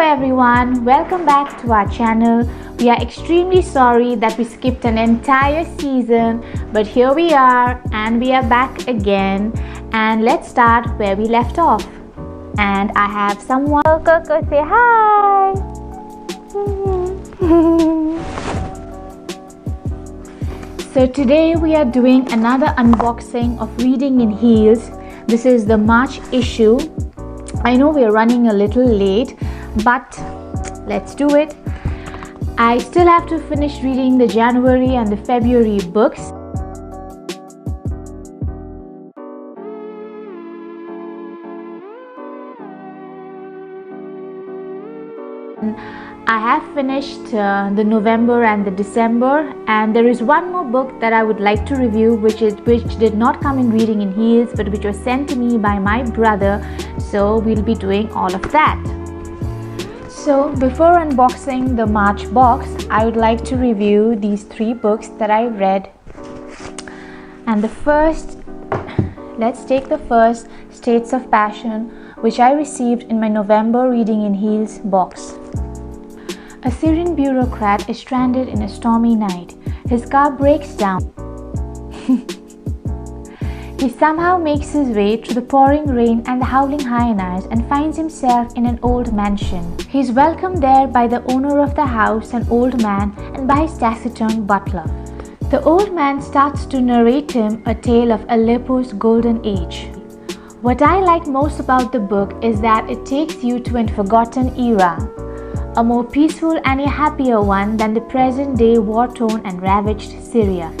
everyone, welcome back to our channel. We are extremely sorry that we skipped an entire season, but here we are and we are back again, and let's start where we left off. And I have someone. Coco, say hi. So today we are doing another unboxing of Reading in Heels. This is the March issue. I know we are running a little late, but let's do it. I still have to finish reading the January and the February books. I have finished the November and the December, and there is one more book that I would like to review which did not come in Reading in Heels but which was sent to me by my brother, so we'll be doing all of that. So before unboxing the March box, I would like to review these three books that I read. And let's take the first, States of Passion, which I received in my November Reading in Heels box. A Syrian bureaucrat is stranded in a stormy night. His car breaks down. He somehow makes his way through the pouring rain and the howling hyenas and finds himself in an old mansion. He is welcomed there by the owner of the house, an old man, and by his taciturn butler. The old man starts to narrate him a tale of Aleppo's golden age. What I like most about the book is that it takes you to a forgotten era, a more peaceful and a happier one than the present-day war-torn and ravaged Syria.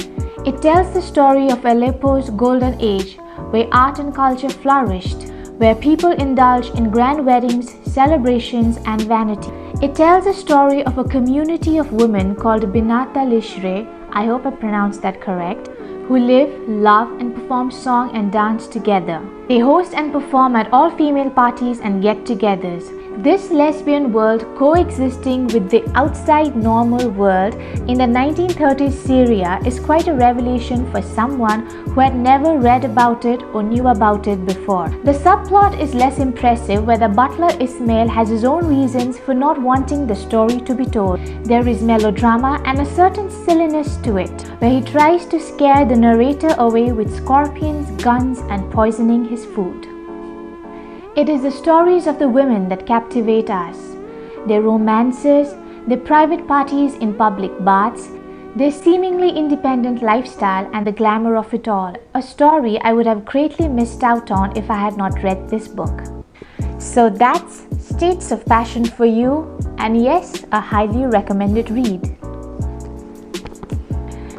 It tells the story of Aleppo's golden age, where art and culture flourished, where people indulged in grand weddings, celebrations, and vanity. It tells the story of a community of women called Binat al-Ishre, I hope I pronounced that correct, who live, love, and perform song and dance together. They host and perform at all-female parties and get-togethers. This lesbian world coexisting with the outside normal world in the 1930s Syria is quite a revelation for someone who had never read about it or knew about it before. The subplot is less impressive, where the butler Ismail has his own reasons for not wanting the story to be told. There is melodrama and a certain silliness to it, where he tries to scare the narrator away with scorpions, guns, and poisoning his food. It is the stories of the women that captivate us, their romances, their private parties in public baths, their seemingly independent lifestyle, and the glamour of it all. A story I would have greatly missed out on if I had not read this book. So that's States of Passion for you, and yes, a highly recommended read.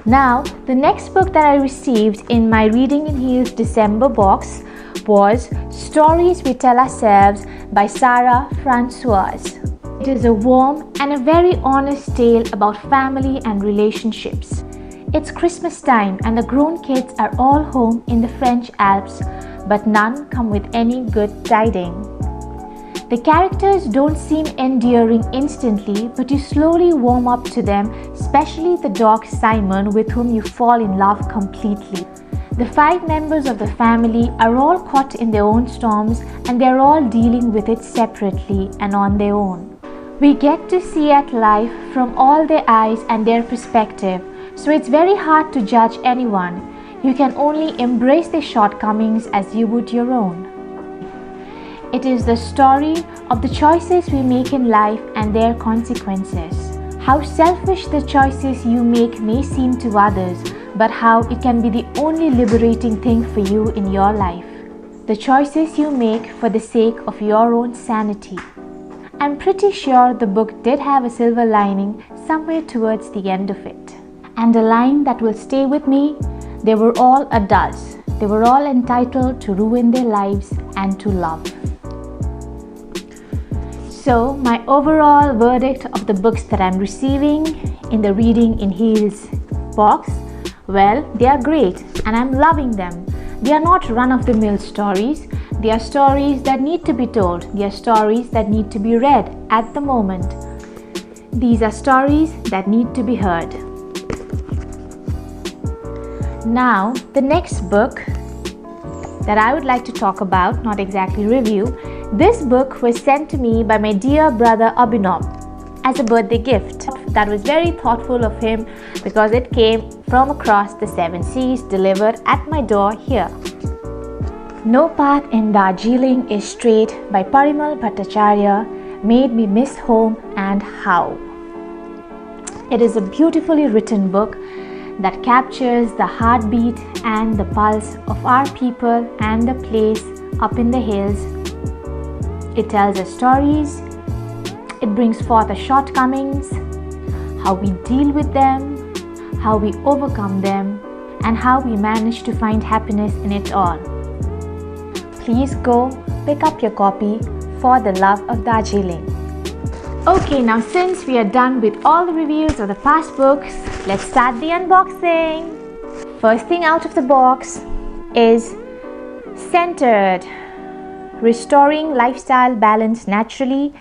Now, the next book that I received in my Reading in Heels December box was Stories We Tell Ourselves by Francoise. It is a warm and a very honest tale about family and relationships. It's Christmas time and the grown kids are all home in the French Alps, but none come with any good tidings. The characters don't seem endearing instantly, but you slowly warm up to them, especially the dog Simon, with whom you fall in love completely. The 5 members of the family are all caught in their own storms, and they're all dealing with it separately and on their own. We get to see at life from all their eyes and their perspective, so it's very hard to judge anyone. You can only embrace their shortcomings as you would your own. It is the story of the choices we make in life and their consequences. How selfish the choices you make may seem to others, but how it can be the only liberating thing for you in your life. The choices you make for the sake of your own sanity. I'm pretty sure the book did have a silver lining somewhere towards the end of it. And a line that will stay with me: they were all adults. They were all entitled to ruin their lives and to love. So my overall verdict of the books that I'm receiving in the Reading in Heels box, well, they are great and I'm loving them. They are not run-of-the-mill stories. They are stories that need to be told. They are stories that need to be read at the moment. These are stories that need to be heard. Now, the next book that I would like to talk about, not exactly review, This book was sent to me by my dear brother Abhinav as a birthday gift. That was very thoughtful of him because it came from across the 7 seas, delivered at my door here. No Path in Darjeeling is Straight by Parimal Bhattacharya made me miss home and how. It is a beautifully written book that captures the heartbeat and the pulse of our people and the place up in the hills. It tells us stories, it brings forth our shortcomings, how we deal with them, how we overcome them, and how we manage to find happiness in it all. Please go pick up your copy for the love of Darjeeling. Okay, now since we are done with all the reviews of the past books, let's start the unboxing. First thing out of the box is Centered, Restoring Lifestyle Balance Naturally,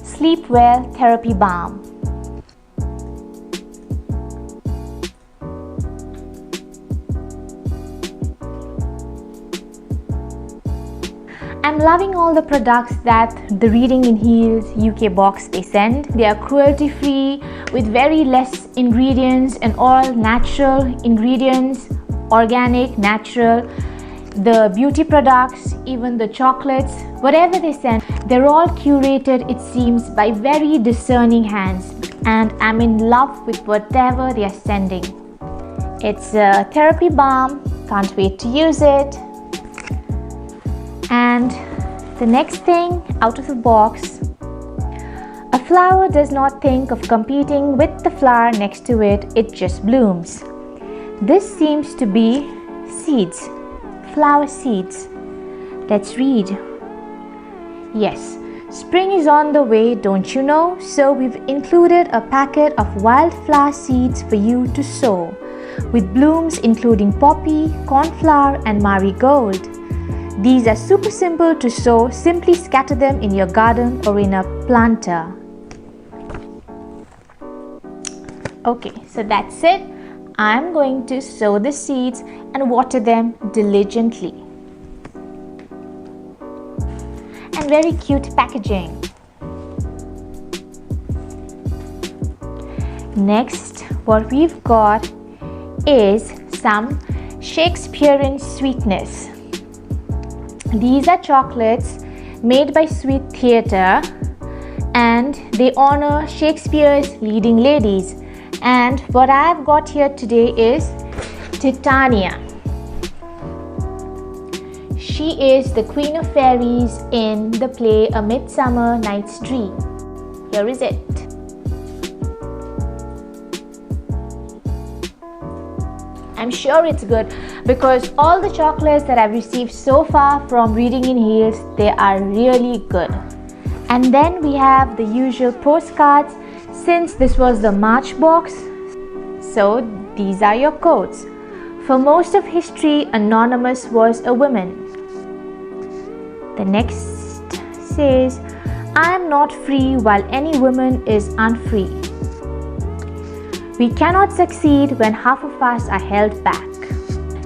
Sleep Well Therapy Balm. I'm loving all the products that the Reading in Heels UK box they send. They are cruelty free with very less ingredients and all natural ingredients, organic, natural. The beauty products, even the chocolates, whatever they send, they're all curated, it seems, by very discerning hands, and I'm in love with whatever they are sending. It's a therapy balm, can't wait to use it. And the next thing out of the box, a flower does not think of competing with the flower next to it, it just blooms. This seems to be seeds, flower seeds. Let's read. Yes, spring is on the way, don't you know? So we've included a packet of wildflower seeds for you to sow, with blooms including poppy, cornflower and marigold. These are super simple to sow, simply scatter them in your garden or in a planter. Okay, so that's it. I'm going to sow the seeds and water them diligently. And very cute packaging. Next, what we've got is some Shakespearean sweetness. These are chocolates made by Sweet Theatre and they honor Shakespeare's leading ladies. And what I have got here today is Titania. She is the Queen of Fairies in the play A Midsummer Night's Dream. Here is it. I'm sure it's good because all the chocolates that I've received so far from Reading in Heels, they are really good. And then we have the usual postcards since this was the March box. So these are your codes. For most of history, Anonymous was a woman. The next says, I am not free while any woman is unfree. We cannot succeed when half of us are held back.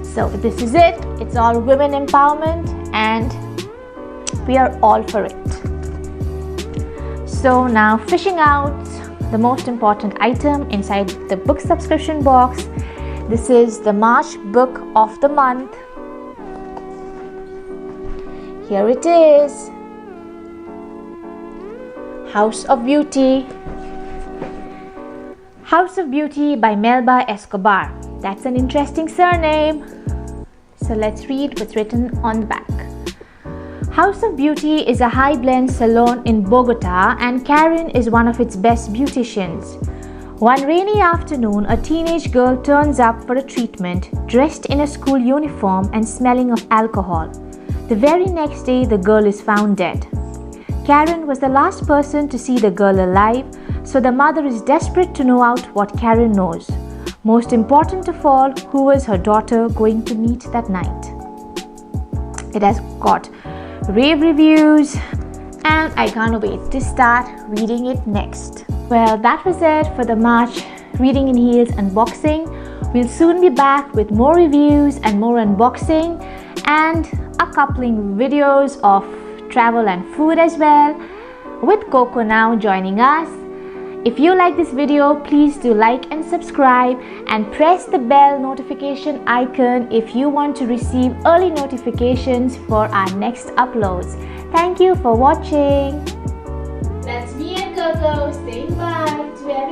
So this is it. It's all women empowerment and we are all for it. So now fishing out the most important item inside the book subscription box. This is the March book of the month. Here it is. House of Beauty. House of Beauty by Melba Escobar. That's an interesting surname. So let's read what's written on the back. House of Beauty is a high blend salon in Bogota and Karen is one of its best beauticians. One rainy afternoon, a teenage girl turns up for a treatment, dressed in a school uniform and smelling of alcohol. The very next day, the girl is found dead. Karen was the last person to see the girl alive, so the mother is desperate to know out what Karen knows. Most important of all, who was her daughter going to meet that night? It has got rave reviews and I can't wait to start reading it next. Well, that was it for the March Reading in Heels unboxing. We'll soon be back with more reviews and more unboxing and a coupling videos of travel and food as well, with Coco now joining us. If you like this video, please do like and subscribe and press the bell notification icon if you want to receive early notifications for our next uploads. Thank you for watching. That's me and Coco saying bye to everyone.